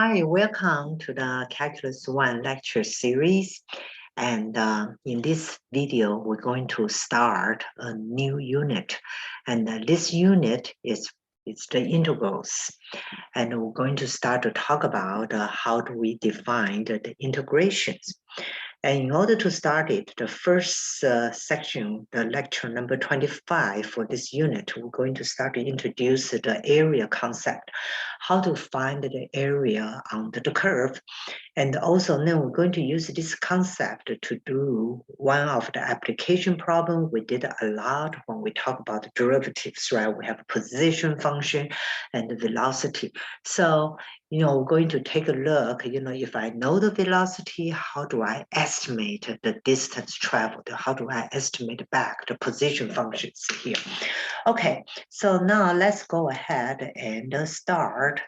Hi, welcome to the Calculus 1 lecture series. And in this video, we're going to start a new unit. And this unit is the integrals. And we're going to start to talk about how do we define the integrations. And in order to start it, the first section, the lecture number 25 for this unit, we're going to start to introduce the area concept, how to find the area under the curve. And also now we're going to use this concept to do one of the application problem we did a lot when we talk about the derivatives, right? We have a position function and the velocity. So, we're going to take a look, if I know the velocity, how do I estimate the distance traveled? How do I estimate back the position functions here? Okay, so now let's go ahead and start.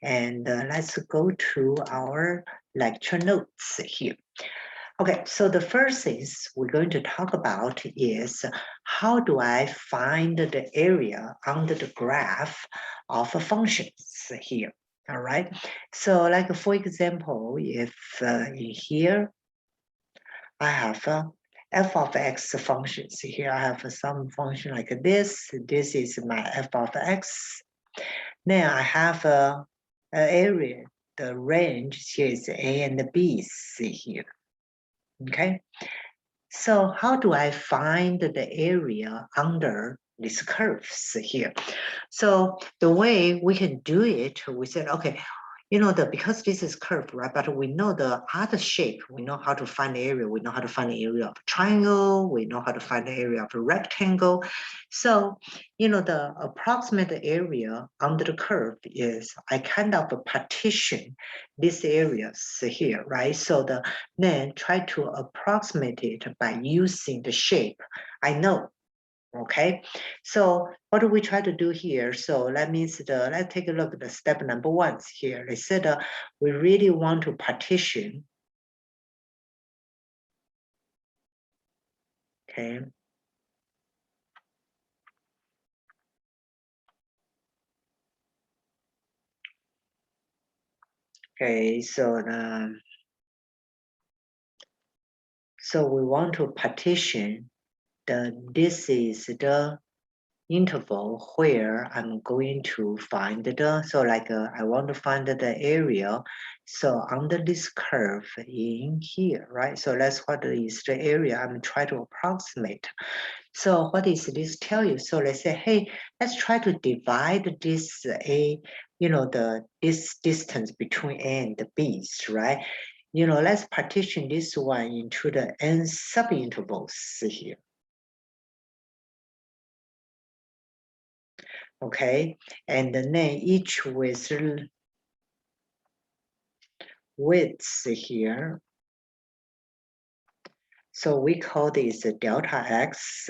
And let's go to our lecture notes here. Okay, so the first things we're going to talk about is how do I find the area under the graph of functions here? All right, so like for example, if in here I have f of x functions. Here I have some function like this. This is my f of x. Then I have a area. The range here is a and b. See here. Okay. So how do I find the area under these curves here? So the way we can do it, we said, okay, because this is curved, right? But we know the other shape. We know how to find the area. We know how to find the area of a triangle. We know how to find the area of a rectangle. So, the approximate area under the curve is I kind of partition these areas here, right? So then try to approximate it by using the shape I know. Okay, so what do we try to do here? So that means let's take a look at the step number 1 here. They said we really want to partition. Okay. Okay, so we want to partition this is the interval where I'm going to find so like I want to find the area. So under this curve in here, right? So that's what is the area I'm trying to approximate. So what does this tell you? So let's say, hey, let's try to divide this this distance between A and the B's, right? Let's partition this one into the n subintervals here. Okay, and then each with widths here. So we call this delta x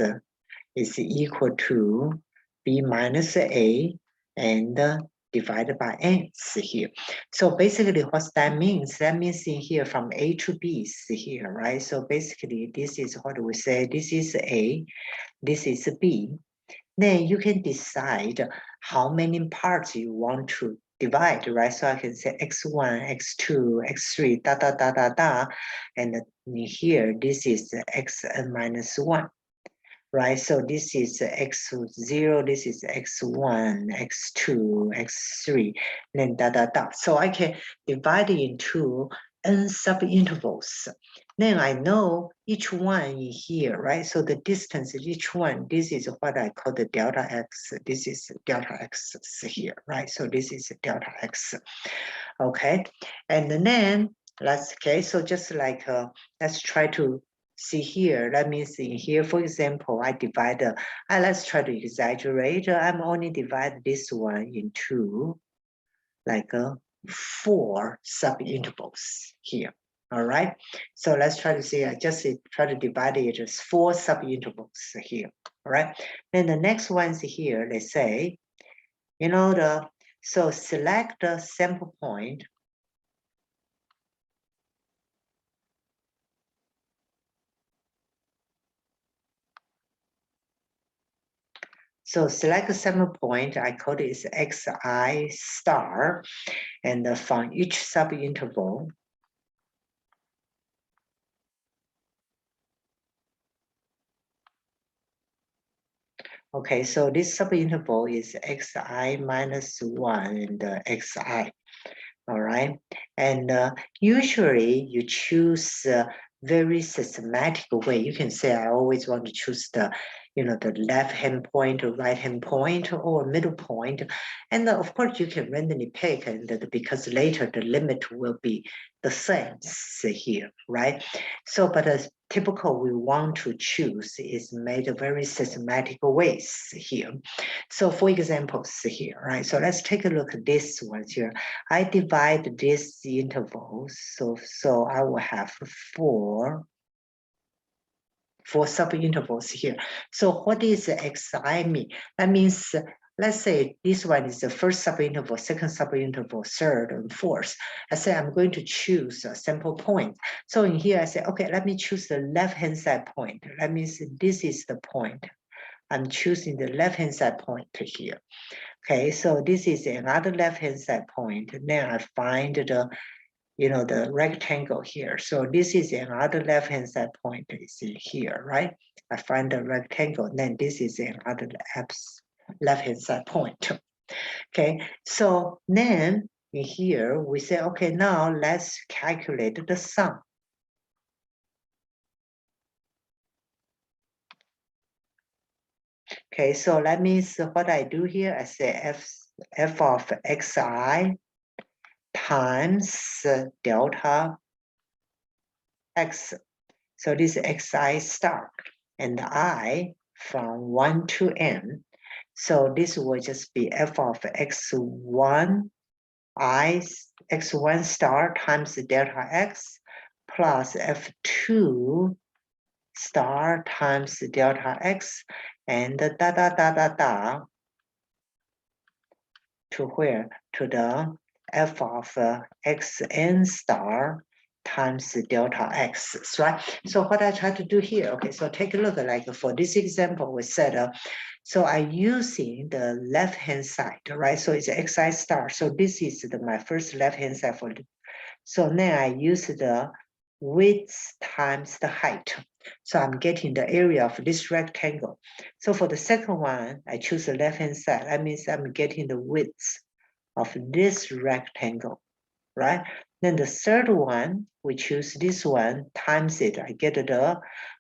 is equal to b minus a and divided by n here. So basically what that means in here from A to B here, right? So basically this is what we say, this is A, this is B. Then you can decide how many parts you want to divide, right? So I can say x1, x2, x3, da, da, da, da, da. And here, this is xn minus 1, right? So this is x0, this is x1, x2, x3, then da, da, da. So I can divide it into n subintervals. Then I know each one in here, right? So the distance of each one, this is what I call the delta x. This is delta x here, right? So this is delta x. Okay, and then so just like let's try to see here. That means in here, for example, I divide. Let's try to exaggerate. I'm only divide this one into like 4 subintervals here. All right, so let's try to see. I just try to divide it as 4 subintervals here. All right, then the next ones here, they say, so select the sample point. So select a sample point, I call it xi star, and from each subinterval, okay, so this subinterval is xi minus 1 and xi, all right? And usually you choose a very systematic way. You can say, I always want to choose the, the left-hand point or right-hand point or middle point. And of course you can randomly pick, and because later the limit will be the same here, right? So, but as typical we want to choose is made a very systematic ways here. So for examples here, right? So let's take a look at this one here. I divide this intervals, so I will have four subintervals here. So what is xi mean? That means, let's say this one is the first subinterval, second subinterval, third, and fourth. I say I'm going to choose a sample point. So in here I say, okay, let me choose the left-hand side point. That means this is the point. I'm choosing the left-hand side point here. Okay, so this is another left-hand side point. Then I find the the rectangle here. So this is another left-hand side point is here, right? I find the rectangle, then this is another left-hand side point. Okay, so then in here we say, okay, now let's calculate the sum. Okay, so that means what I do here, I say f of xi times delta x. So this is xi star and I from 1 to n. So this will just be f of x1 x1 star times delta x plus f2 star times delta x and da da da da da to where? To the f of xn star times delta x, right? So what I try to do here, okay, so take a look, like for this example, we said, so I'm using the left-hand side, right? So it's xi star. So this is my first left-hand side for the, so now I use the width times the height. So I'm getting the area of this rectangle. So for the second one, I choose the left-hand side. That means I'm getting the width of this rectangle, right? Then the third one, we choose this one times it. I get the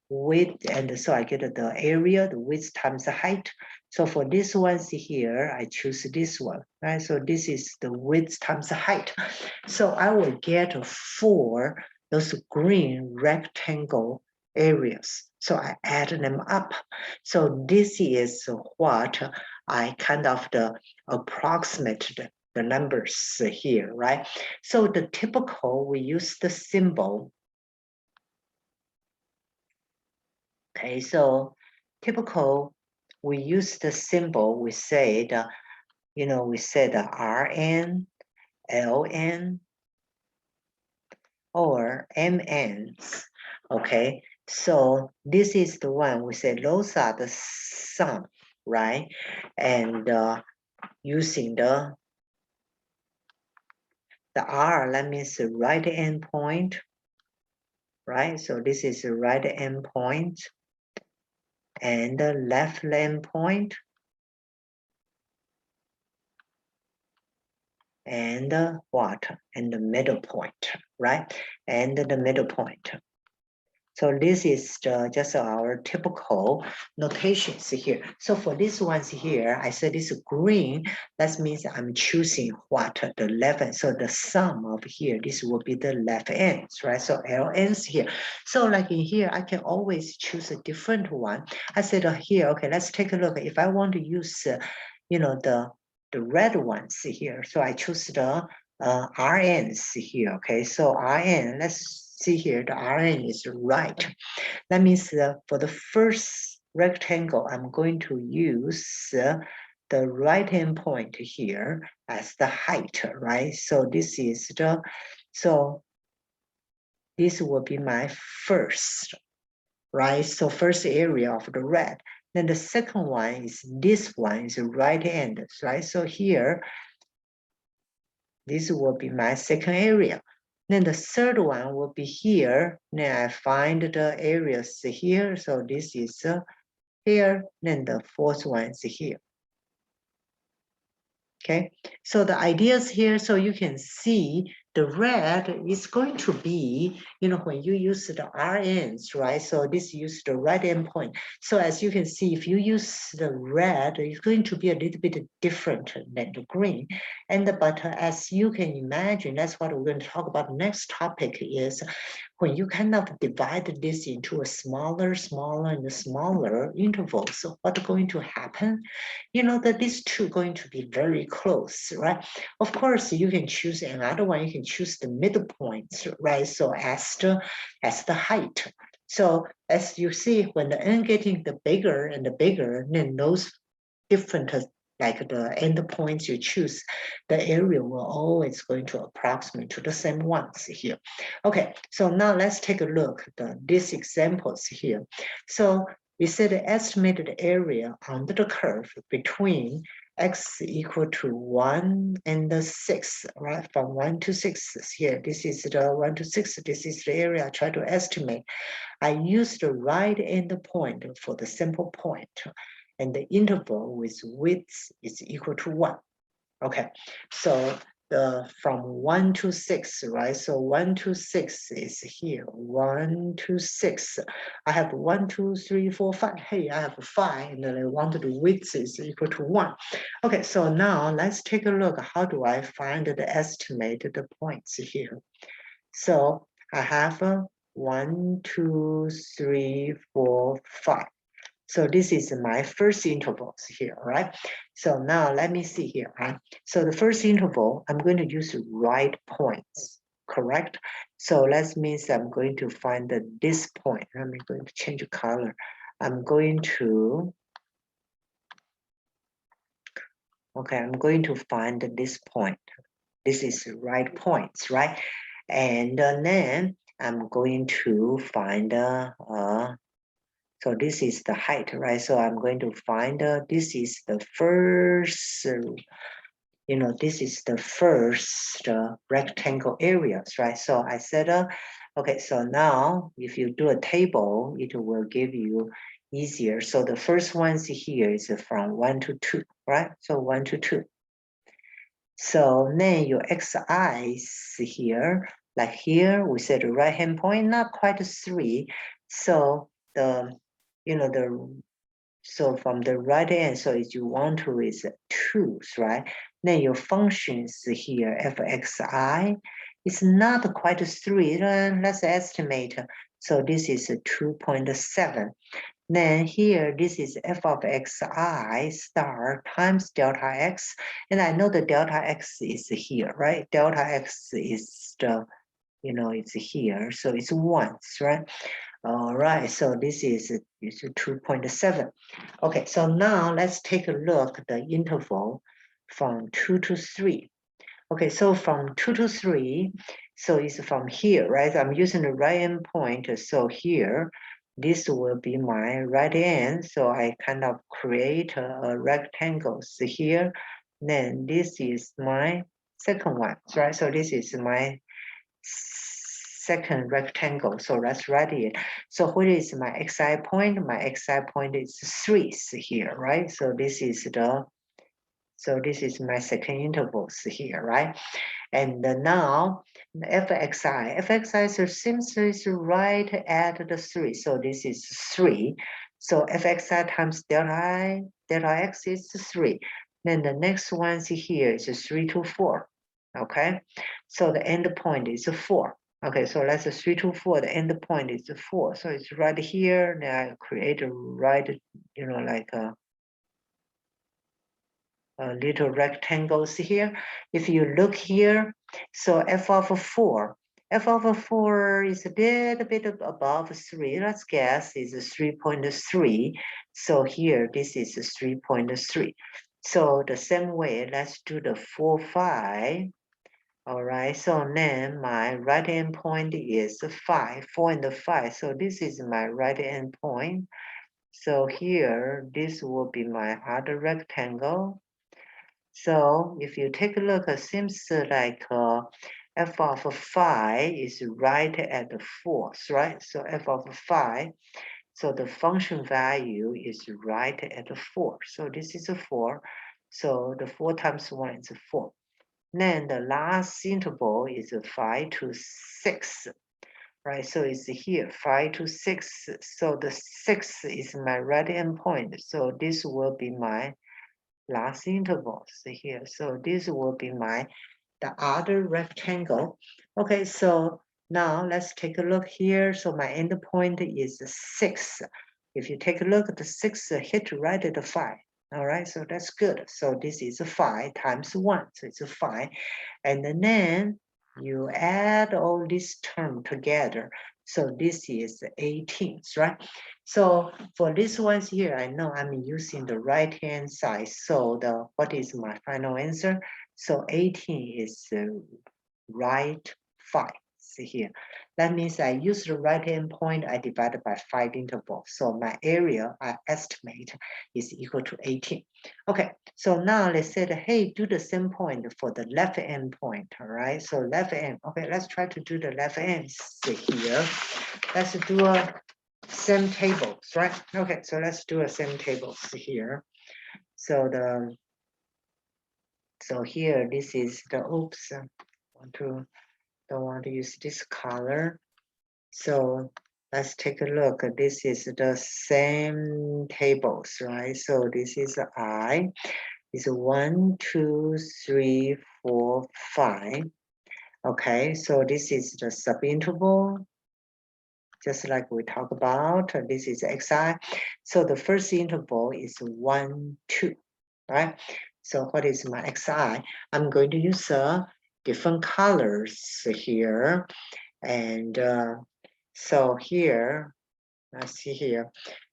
width, and so I get the area, the width times the height. So for this ones here, I choose this one, right? So this is the width times the height. So I will get 4 those green rectangle areas. So I add them up. So this is what I kind of approximate the numbers here, right? So the typical, we use the symbol. Okay, so typical, we use the symbol, we say the, we said Rn, Ln, or Mns, okay? So this is the one we say those are the sum, right? And using the R, that means the right endpoint, right? So this is the right endpoint and the left endpoint and what? And the middle point, right? And the middle point. So this is just our typical notations here. So for these ones here, I said this green, that means I'm choosing what? The left end. So the sum of here, this will be the left ends, right? So LNs here. So like in here, I can always choose a different one. I said here, okay, let's take a look. If I want to use, the red ones here, so I choose the RNs here, okay? So RN, let's see here, the Rn is right. That means for the first rectangle, I'm going to use the right-hand point here as the height, right? So this is the, so this will be my first, right? So first area of the red. Then the second one is this one is right end, right? So here, this will be my second area. Then the third one will be here. Then I find the areas here. So this is here. Then the fourth one is here. Okay, so the ideas here, so you can see the red is going to be, when you use the RNs, right? So this use the right endpoint. So as you can see, if you use the red, it's going to be a little bit different than the green. But as you can imagine, that's what we're going to talk about. Next topic is when you kind of divide this into a smaller and smaller intervals. So what's going to happen? That these two going to be very close, right? Of course, you can choose another one. You can choose the middle points, right? So as the height. So as you see, when the n getting the bigger and the bigger, then those different like the endpoints you choose, the area will always going to approximate to the same ones here. Okay, so now let's take a look at these examples here. So we said the estimated area under the curve between x equal to 1 and 6, right? From 1 to 6 here. This is the 1 to 6. This is the area I try to estimate. I use the right endpoint for the sample point, and the interval with width is equal to 1. Okay, so from 1 to 6, right? So 1 to 6 is here. 1 to 6. I have 1, 2, 3, 4, 5. Hey, I have 5, and then I want the width is equal to 1. Okay, so now let's take a look. How do I find the estimated points here? So I have 1, 2, 3, 4, 5. So this is my first intervals here, right? So now let me see here, right? So the first interval, I'm going to use right points, correct? So that means I'm going to find this point. I'm going to change the color. I'm going to find this point. This is right points, right? And then I'm going to find so this is the height, right? So I'm going to find this is the first, this is the first rectangle areas, right? So I said, okay, so now if you do a table, it will give you easier. So the first ones here is from 1 to 2, right? So 1 to 2. So then your xi's here, like here, we said the right hand point, not quite 3. So so from the right end, so if you want to is 2, right? Then your functions here, fxi, is not quite 3. Let's estimate. So this is 2.7. Then here, this is f of xi star times delta x. And I know the delta x is here, right? Delta x is it's here. So it's 1, right? All right, so this is 2.7. Okay, so now let's take a look at the interval from 2 to 3. Okay, so from 2 to 3, so it's from here, right? I'm using the right end point. So here, this will be my right end. So I kind of create a rectangle here. Then this is my second one, right? So this is my second rectangle. So let's write it. So what is my xi point? My xi point is 3 here, right? So this is my second intervals here, right? And now fxi seems right at the 3. So this is 3. So fxi times delta x is 3. Then the next one here is 3 to 4. Okay, so the end point is 4. Okay, so that's 3 to 4. The end point is 4. So it's right here. Now I create a right, like a little rectangles here. If you look here, so f of 4 is a little bit above 3. Let's guess is 3.3. So here, this is 3.3. So the same way, let's do the 4, 5. All right, so then my right end point is 5, 4 and 5. So this is my right end point. So here, this will be my other rectangle. So if you take a look, it seems like f of phi is right at the fourth, right? So f of phi, so the function value is right at the 4. So this is a 4. So the 4 times 1 is 4. Then the last interval is 5 to 6. Right, so it's here 5 to 6. So the 6 is my right endpoint. So this will be my last interval here. So this will be the other rectangle. Okay, so now let's take a look here. So my endpoint is 6. If you take a look at the 6, hit right at the 5. All right, so that's good. So this is 5 times 1. So it's 5. And then you add all these terms together. So this is 18, right? So for this ones here, I know I'm using the right-hand side. So what is my final answer? So 18 is right 5. See here. That means I use the right-hand point, I divide by 5 intervals. So my area I estimate is equal to 18. Okay, so now let's say that, hey, do the same point for the left end point, all right? So left end, okay, let's try to do the left end here. Let's do a same tables, right? Okay, so let's do a same tables here. So here, this is the, oops, don't want to use this color. So let's take a look. This is the same tables, right? So this is I. Is 1, 2, 3, 4, 5. Okay, so this is the subinterval, just like we talked about. This is xi. So the first interval is 1, 2, right? So what is my xi? I'm going to use different colors here. And so here, let's see here.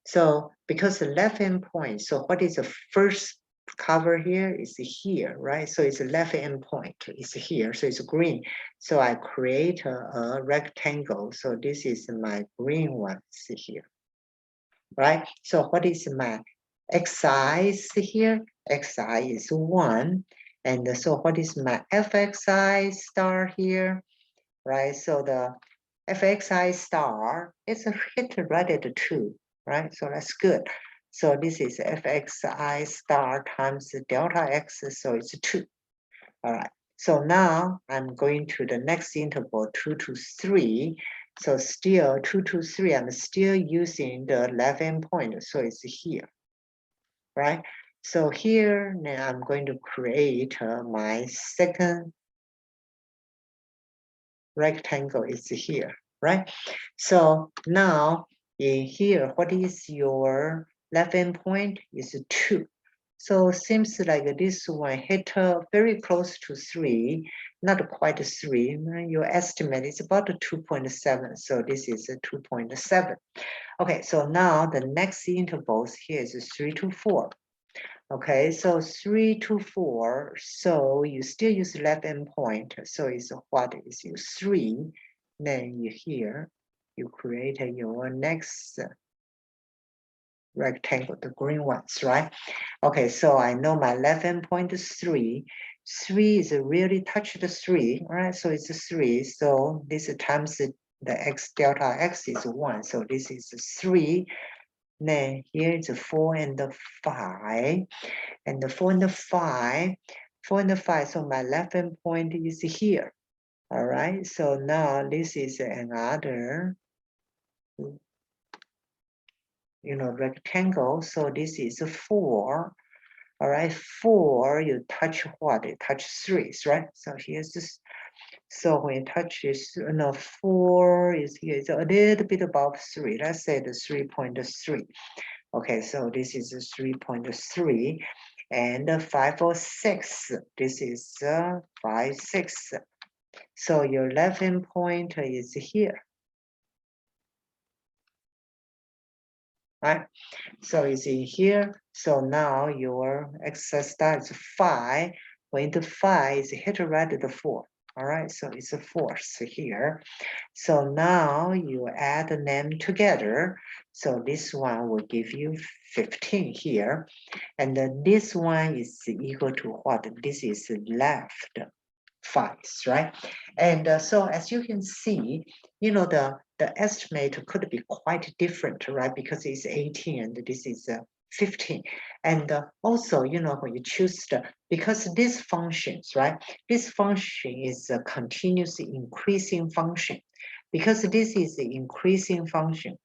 So because the left end point, so what is the first cover here is here, right? So it's a left end point, it's here, so it's green. So I create a rectangle. So this is my green one, see here, right? So what is my xi here? Xi is 1. And so what is my fxi star here? Right, so the fxi star is hit right at 2, right? So that's good. So this is fxi star times delta x, so it's 2. All right, so now I'm going to the next interval, 2 to 3. So still 2 to 3, I'm still using the left end point, so it's here, right? So here, now I'm going to create my second rectangle is here, right? So now in here, what is your left end point is 2. So seems like this one hit very close to 3, not quite 3. Your estimate is about 2.7. So this is a 2.7. Okay, so now the next intervals here is 3 to 4. Okay, so 3 to 4, so you still use left end point. So it's what is you 3, then you here, you create your next rectangle, the green ones, right? Okay, so I know my left end point is 3. 3 is really touch the 3, right? So it's 3, so this times the x delta x is 1, so this is 3. Then here is 4 and 5. And the 4 and 5, 4 and 5, so my left hand point is here. All right, so now this is another, rectangle. So this is 4. All right, 4, you touch what? You touch 3, right? So here's this. So when you touch this, 4 is here. It's a little bit above 3. Let's say the 3.3. Okay, so this is 3.3. And 5 or 6, this is 5, 6. So your left hand point is here, right? So it's in here. So now your exercise star is 5. When the 5 is hit right at the 4. All right, so it's a force here. So now you add them together. So this one will give you 15 here. And then this one is equal to what? This is left 5, right? And so as you can see, the estimate could be quite different, right? Because it's 18 and this is 15. And also, when you choose because these functions, right? This function is a continuous increasing function. Because this is the increasing function,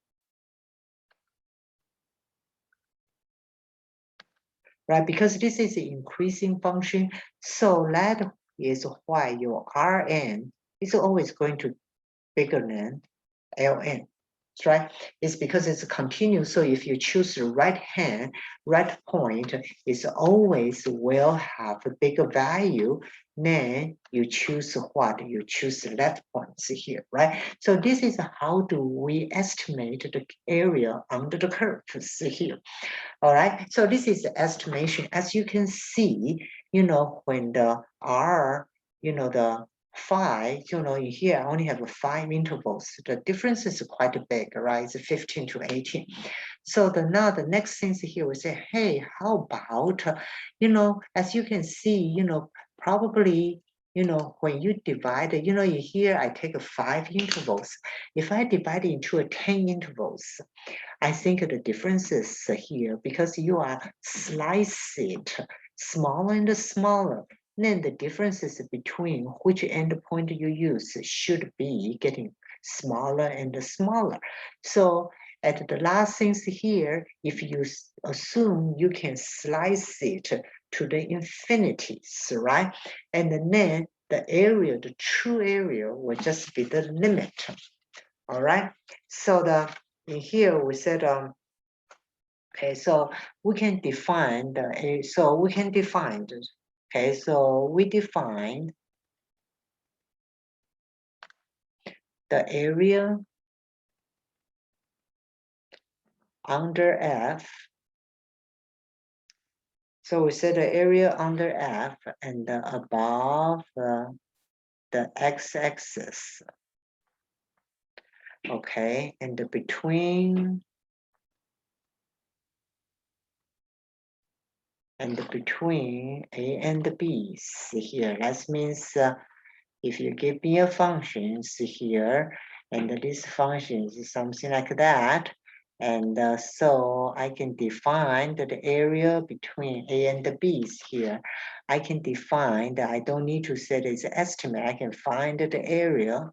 right? Because this is the increasing function, so that is why your Rn is always going to be bigger than Ln, right? It's because it's continuous. So if you choose the right point, it's always will have a bigger value. Then you choose what? You choose the left points here, right? So this is how do we estimate the area under the curves here. All right, so this is the estimation. As you can see, when the R, the 5, here I only have 5 intervals. The difference is quite big, right? It's 15 to 18. So now the next things here, we say, hey, how about, as you can see, probably, when you divide, here I take 5 intervals. If I divide it into 10 intervals, I think the difference is here because you are slice it smaller and smaller. Then the differences between which endpoint you use should be getting smaller and smaller. So at the last things here, if you assume you can slice it to the infinities, right? And then the area, the true area will just be the limit. All right. So in here we said okay, so we can define okay, so we define the area under F. So we said the area under F and above the x-axis. Okay, and between A and B here. That means if you give me a function here, and this function is something like that, and so I can define the area between A and B here. I can define that I don't need to set its estimate. I can find the area,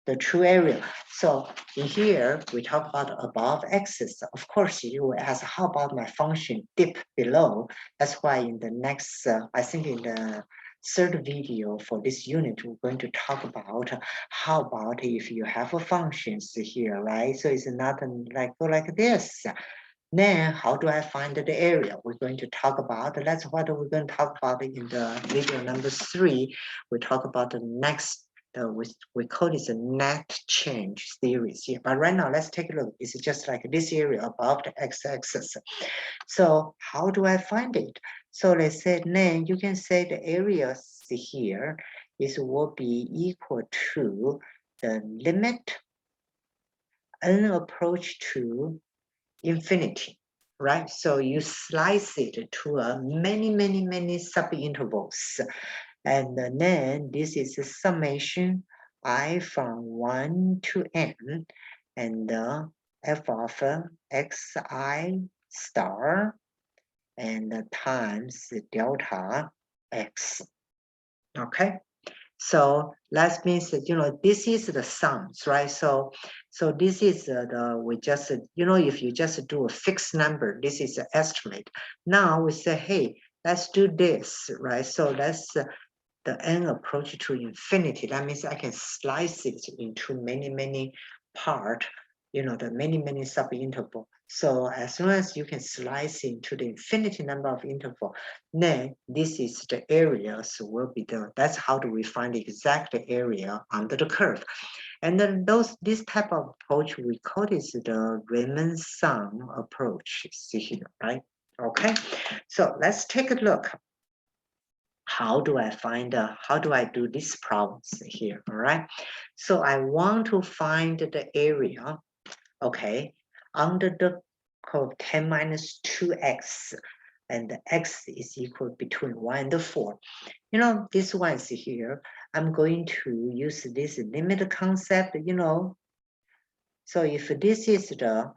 the true area. So in here, we talk about above axis. Of course, you will ask, how about my function dip below? That's why in the next, I think in the third video for this unit, we're going to talk about how about if you have a functions here, right? So it's not like go like this. Then how do I find the area? We're going to talk about, that's what we're going to talk about in the video number 3. We talk about the next, we call this a net change series here. But right now, let's take a look. It's just like this area above the x-axis. So how do I find it? So let's say then you can say the area here will be equal to the limit n approach to infinity, right? So you slice it to many sub-intervals. And then this is a summation I from 1 to n, and f of xi star and times delta x. Okay. So that means that, this is the sums, right? So this is we just, if you just do a fixed number, this is the estimate. Now we say, hey, let's do this, right? So that's the n approach to infinity. That means I can slice it into many part, the many sub-interval. So as soon as you can slice into the infinity number of interval, then this is the areas will be that's how do we find the exact area under the curve. And then this type of approach, we call this the Riemann Sum Approach. See here, right? Okay, so let's take a look. how do I do these problems here, all right? So I want to find the area, okay, under the curve 10 minus 2x, and the x is equal between 1 and 4. You know, this one is here. I'm going to use this limit concept, you know. So if this is the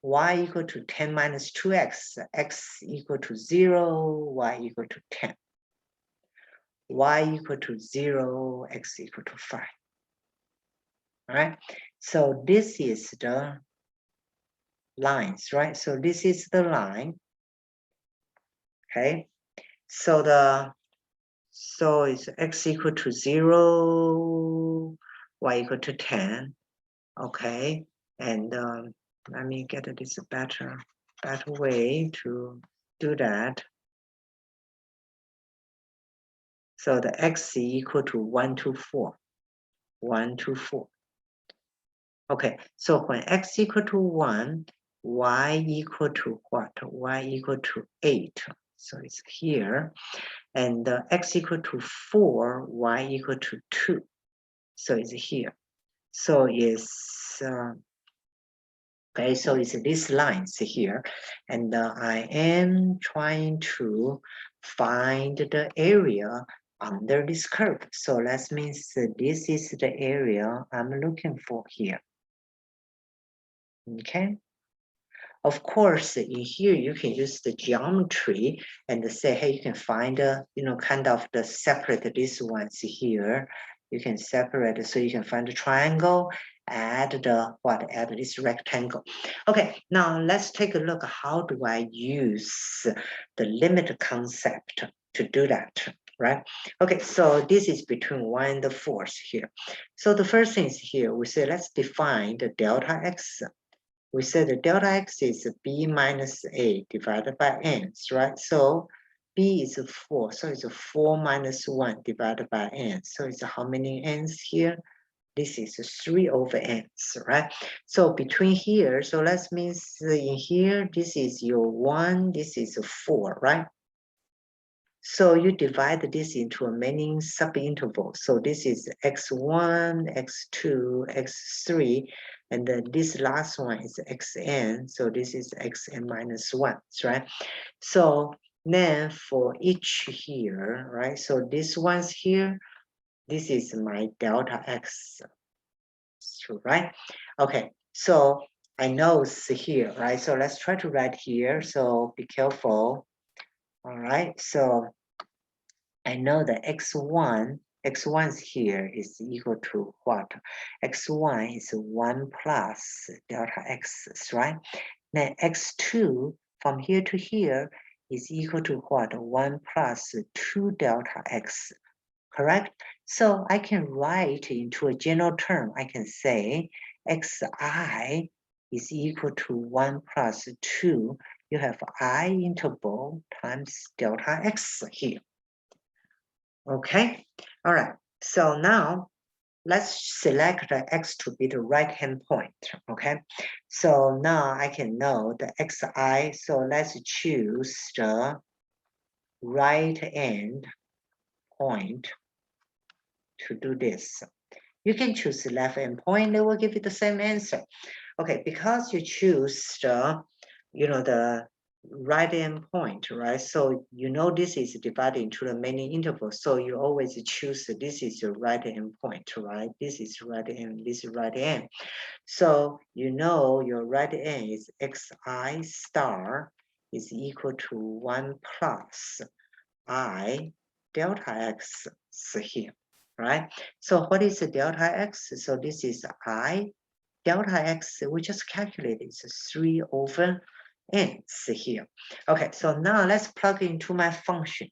y equal to 10 minus 2x, x equal to 0, y equal to 10. Y equal to 0, x equal to 5. All right, so this is the lines, right? So this is the line, okay? So it's x equal to 0, y equal to 10, okay? And let me get this better way to do that. So the x equal to 1 to 4, 1 to 4. Okay, so when x equal to 1, y equal to what? Y equal to 8. So it's here. And x equal to 4, y equal to 2. So it's here. So it's, okay, so it's these lines here. And I am trying to find the area under this curve. So that means this is the area I'm looking for here. Okay. Of course, in here you can use the geometry and say, hey, you can find kind of the separate these ones here. You can separate so you can find the triangle, add this rectangle. Okay, now let's take a look. How do I use the limit concept to do that? Right? Okay, so this is between 1 and the 4 here. So the first thing is here, we say let's define the delta x. We said the delta x is b minus a divided by n, right? So b is 4, so it's 4 minus 1 divided by n. So it's how many n's here? This is 3 over n's, right? So between here, so that means in here, this is your 1, this is 4, right? So you divide this into a many subintervals. So this is x1, x2, x3, and then this last one is xn. So this is xn minus 1, right? So then for each here, right? So this one's here, this is my delta x, right? Okay, so I know it's here, right? So let's try to write here. So be careful. All right, so I know that x1's here is equal to what? x1 is 1 plus delta x, right? Then x2 from here to here is equal to what? 1 plus 2 delta x, correct? So I can write into a general term. I can say xi is equal to 1 plus 2. You have I interval times delta x here. Okay, all right. So now let's select the x to be the right-hand point, okay? So now I can know the xi, so let's choose the right-hand point to do this. You can choose the left-hand point, they will give you the same answer. Okay, because you choose the, the right end point, right? So this is divided into the many intervals. So you always choose this is your right end point, right? This is right end, this is right end. So your right end is xi star is equal to 1 plus I delta x here, right? So what is the delta x? So this is I delta x, we just calculated it's 3 over n's here. Okay, so now let's plug into my function.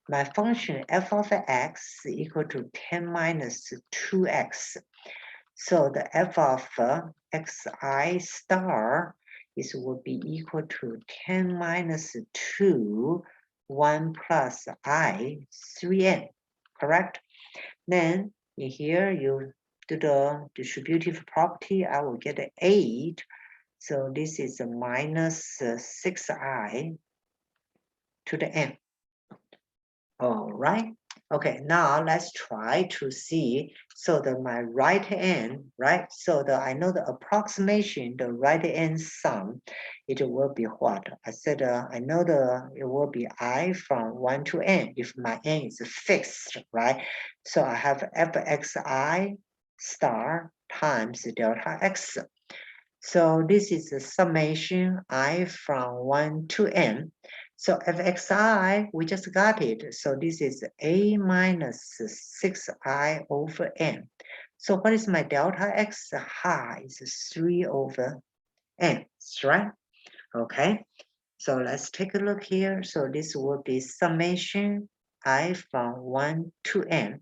My function f of x equal to 10 minus 2x. So the f of xi star will be equal to 10 minus 2, 1 plus I, 3n, correct? Then in here, you do the distributive property, I will get 8. So this is a minus 6i to the n. All right. Okay, now let's try to see. So my right hand, right? So I know the approximation, the right hand sum, it will be what? I said I know it will be I from 1 to n if my n is fixed, right? So I have fxi star times delta x. So this is the summation I from 1 to n. So fxi, we just got it. So this is a minus 6i over n. So what is my delta x? High is 3 over n, right? Okay, so let's take a look here. So this will be summation I from 1 to n.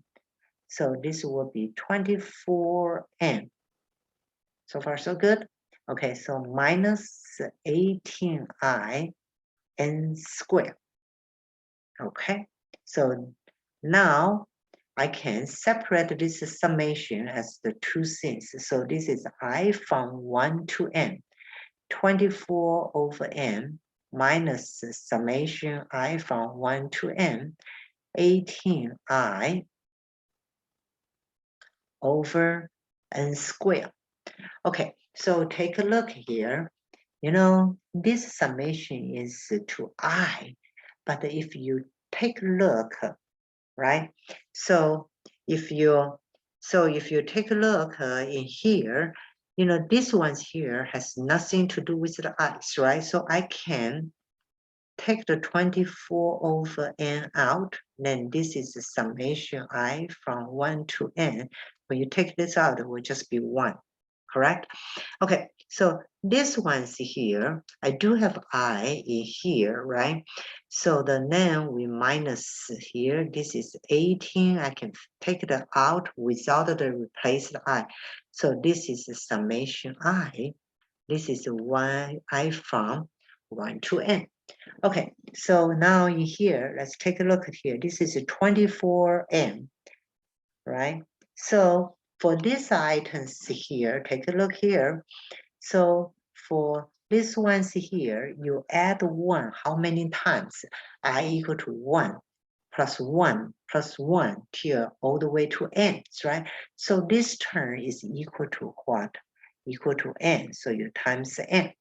So this will be 24n. So far, so good. Okay, so minus 18i n squared. Okay, so now I can separate this summation as the two things. So this is I from 1 to n, 24 over n minus summation I from 1 to n, 18i over n squared. Okay, so take a look here. You know, this summation is to I, but if you take a look, right? So if you take a look in here, you know, this one's here has nothing to do with the i's, right? So I can take the 24 over n out, then this is the summation I from 1 to n. When you take this out, it will just be 1, correct? Okay, so this one's here. I do have I in here, right? So then we minus here. This is 18. I can take it out without the replace the I. So this is the summation I. This is y I from 1 to n. Okay, so now in here, let's take a look at here. This is a 24n, right? So for these items here, take a look here. So for this ones here, you add 1 how many times? I equal to 1 plus 1 plus 1 till all the way to n, right? So this term is equal to what? Equal to n, so you times n.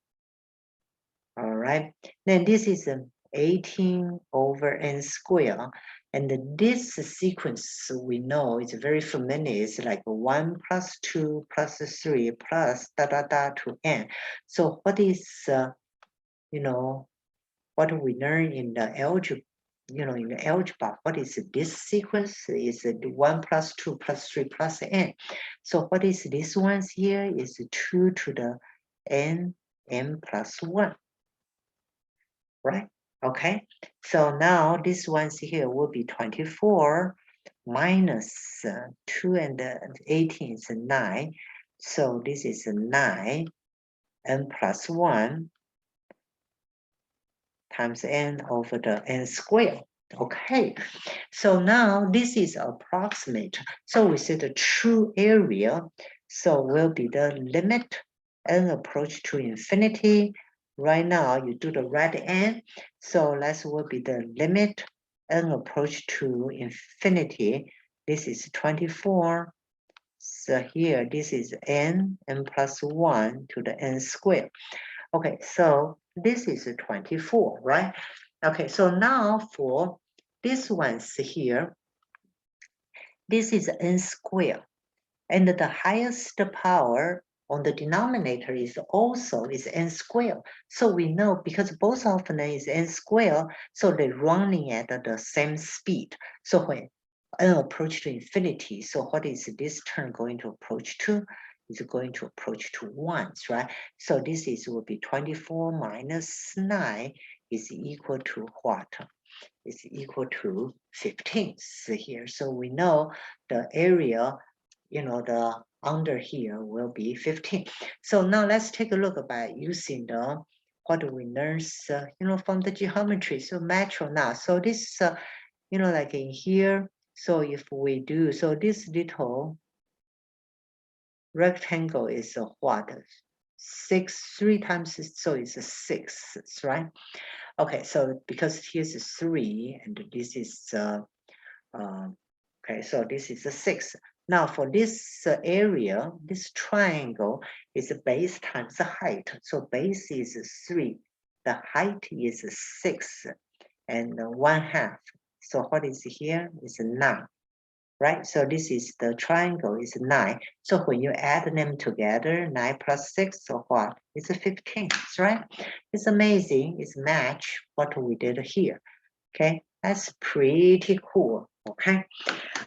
All right, then this is 18 over n squared. And this sequence we know is very familiar. It's like 1 plus 2 plus 3 plus da da da to n. So what is, you know, what we learn in the algebra, you know, in the algebra, what is this sequence? Is 1 plus 2 plus 3 plus n. So what is this one's here? Is 2 to the n plus 1. Right? Okay, so now this one's here will be 24 minus 2 and 18 is 9. So this is 9 n plus 1 times n over the n squared. Okay, so now this is approximate. So we say the true area. So will be the limit n approach to infinity. Right now you do the right end. So let's will be the limit n approach to infinity. This is 24. So here this is n plus 1 to the n squared. Okay, so this is 24, right? Okay, so now for this one's here, this is n squared. And the highest power on the denominator is also n squared. So we know because both of them is n squared, so they're running at the same speed. So when n approach to infinity, so what is this term going to approach to? It's going to approach to 1, right? So this is will be 24 minus 9 is equal to what? Is equal to 15 here. So we know the area, you know, the under here will be 15. So now let's take a look by using the what we learned, you know, from the geometry. So metro now. So this, you know, like in here. So if we do, so this little rectangle is what? 3 times, so it's a 6, right? Okay, so because here's a 3, and this is, okay, so this is a 6. Now for this area, this triangle is base times the height. So base is 3, the height is 6, and 1/2. So what is here is 9. Right, so this is the triangle is 9. So when you add them together, 9 plus 6, so what? It's a 15, right? It's amazing. It's match what we did here. Okay, that's pretty cool. Okay,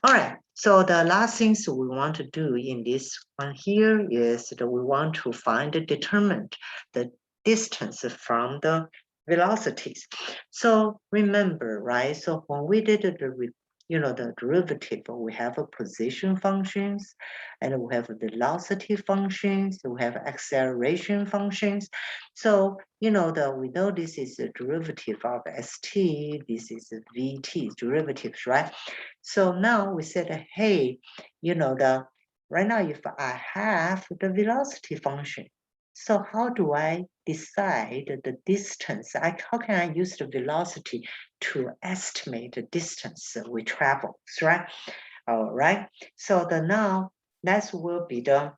all right. So the last things we want to do in this one here is that we want to find the determinant, the distance from the velocities. So remember, right? So when we did the the derivative, we have a position functions, and we have velocity functions, we have acceleration functions. So we know this is a derivative of st, this is a vt derivatives, right? So now we said, hey, right now if I have the velocity function, so how do I decide the distance? How can I use the velocity to estimate the distance we travel, right? All right. So now that will be the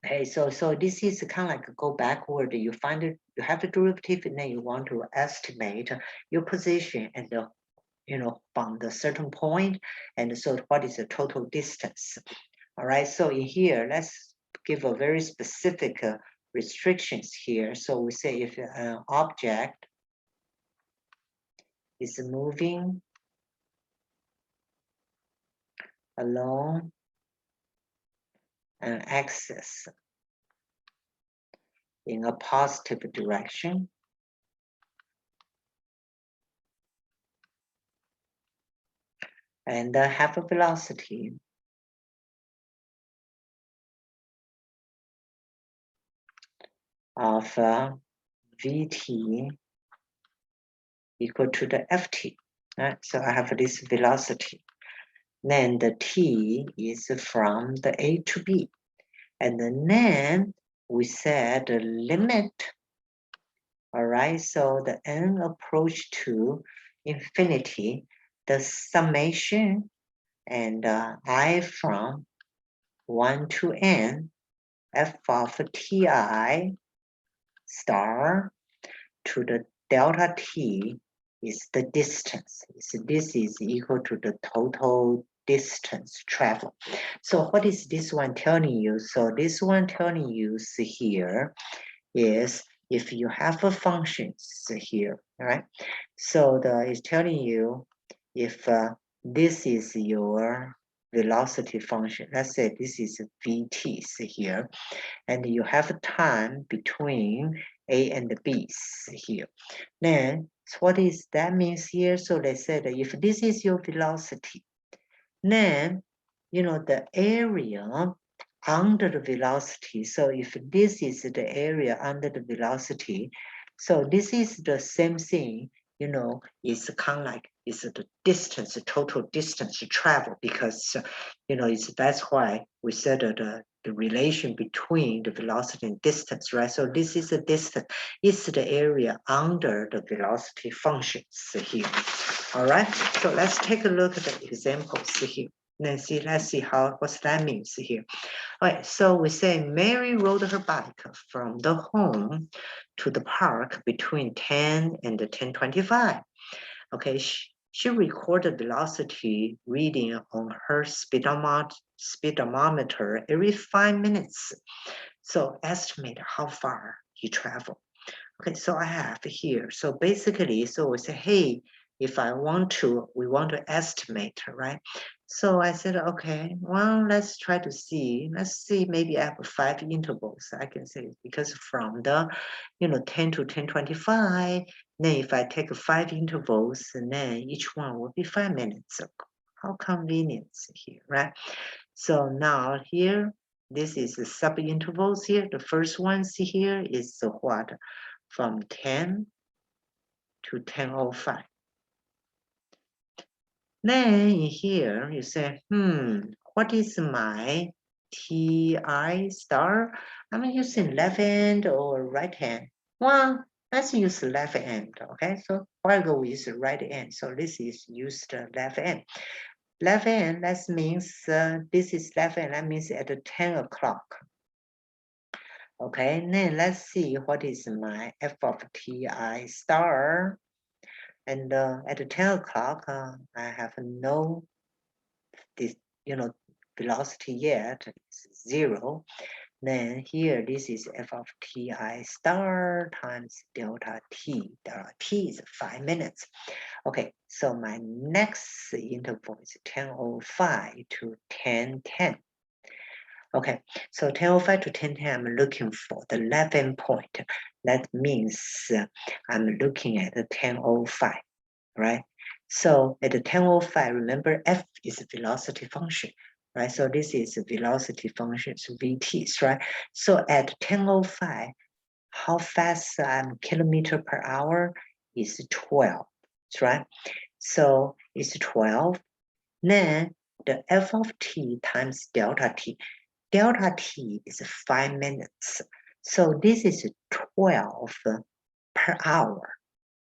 okay. So this is kind of like go backward. You find it. You have the derivative, and then you want to estimate your position and the from the certain point, and so what is the total distance? All right. So in here, let's give a very specific restrictions here. So we say if an object is moving along an axis in a positive direction, and have a velocity of vt equal to the ft. Right? So I have this velocity. Then the t is from the A to B. And then we set the limit. All right, so the n approach to infinity, the summation, and I from 1 to n, f of ti star to the delta t is the distance. So this is equal to the total distance traveled. So what is this one telling you? So this one telling you here is if you have a functions here, right? So it's telling you if this is your velocity function. Let's say this is vt here, and you have time between A and B here. Then what is that means here? So they said that if this is your velocity, then the area under the velocity. So if this is the area under the velocity, so this is the same thing, it's kind of like it's the distance, the total distance to travel, because that's why we said that the relation between the velocity and distance, right? So this is the distance, it's the area under the velocity functions here. All right, so let's take a look at the examples here. Let's see what that means here. All right, so we say Mary rode her bike from the home to the park between 10 and 10:25. Okay, she recorded velocity reading on her speedometer every 5 minutes. So estimate how far he traveled. Okay, so I have here. So basically, so we say, hey, if we want to estimate, right? So I said, okay, well, let's try to see. Let's see, maybe I have 5 intervals. I can say, because from the, 10 to 10:25, then if I take 5 intervals, and then each one will be 5 minutes. How convenient here, right? So now here, this is the sub-intervals here. The first one here is what? From 10 to 10:05. Then in here, you say, what is my TI star, I'm using left hand or right hand. Well, let's use left hand, okay? So while ago we used right hand, so this is used left hand. Left hand, that means this is left hand, that means at 10 o'clock. Okay, then let's see what is my f of TI star. And at 10 o'clock, I have no this, velocity yet, it's 0. Then here, this is f of TI star times delta t. Delta t is 5 minutes. Okay, so my next interval is 10:05 to 10:10. Okay, so 10:05 to 10:10, I'm looking for the left end point. That means I'm looking at the 10:05, right? So at the 10:05, remember f is a velocity function, right? So this is a velocity function, so vt's, right? So at 10:05, how fast I'm kilometer per hour is 12, right? So it's 12. Then the f of t times delta t. Delta t is 5 minutes. So this is 12 per hour,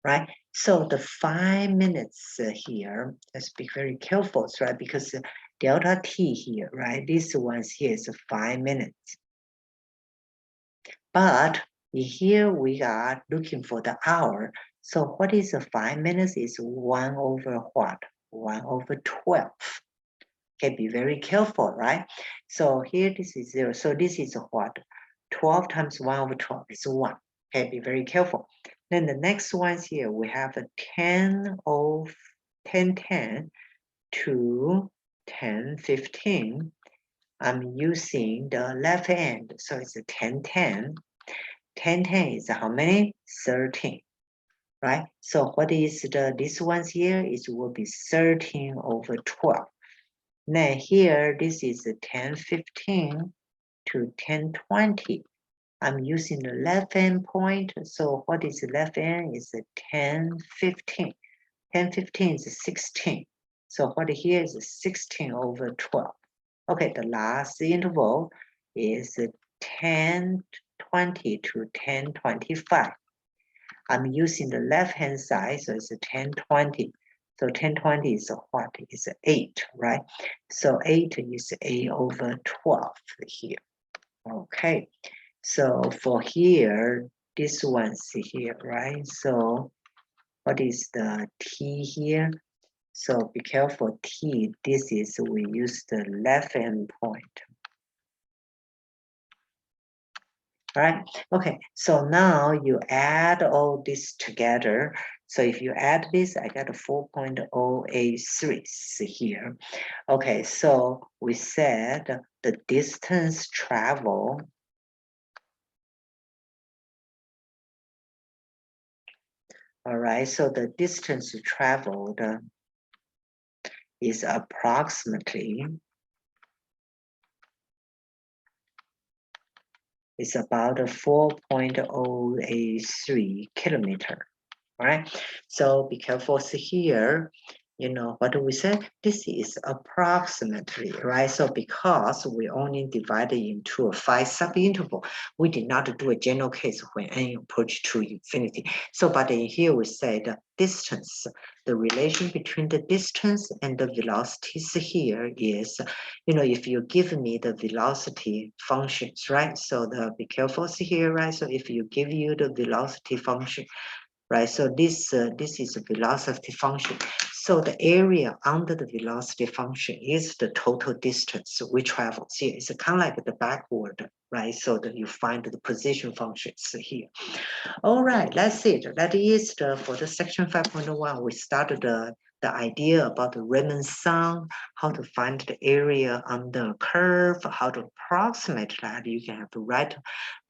right? So the 5 minutes here, let's be very careful, right? Because delta t here, right? This one here is 5 minutes. But here we are looking for the hour. So what is 5 minutes? Is 1 over what? 1 over 12. Okay, be very careful, right? So here this is 0. So this is what? 12 times 1 over 12 is 1. Okay, be very careful. Then the next ones here, we have a 10 to 10:15. I'm using the left hand, so it's a 10:10. 10:10 is how many? 13, right? So what is this ones here? It will be 13 over 12. Now here, this is 10:15 to 10:20. I'm using the left hand point. So what is the left hand? Is 10:15. 10:15 is 16. So what here is 16 over 12. Okay, the last interval is 10:20 to 10:25. I'm using the left hand side, so it's 10:20. So 10:20 is what? Is 8, right? So 8 is A over 12 here. Okay, so for here, this one's here, right? So what is the T here? So be careful, T, this is, we use the left hand point. Right? Okay, so now you add all this together. So if you add this, I got a 4.083 here. Okay, so we said the distance traveled all right, so the distance traveled is approximately, it's about a 4.083 kilometer, all right? So be careful here, what do we say? This is approximately, right? So because we only divided into a 5 subinterval, we did not do a general case when n approach to infinity. So but in here we say the distance, the relation between the distance and the velocities here is, if you give me the velocity functions, right? So be careful here, right? So if you give you the velocity function, right? So this is a velocity function. So the area under the velocity function is the total distance we travel here. It's kind of like the backward, right? So that you find the position functions here. All right, that's it. That is for the section 5.1. We started the idea about the Riemann sum, how to find the area on the curve, how to approximate that. You can have a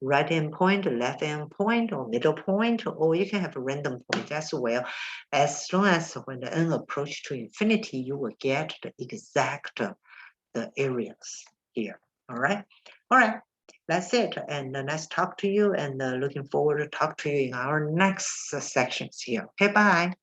right end point, left end point, or middle point, or you can have a random point as well. As long as when the n approach to infinity, you will get the exact the areas here. All right. That's it. And let's talk to you, and looking forward to talk to you in our next sections here. Okay, bye.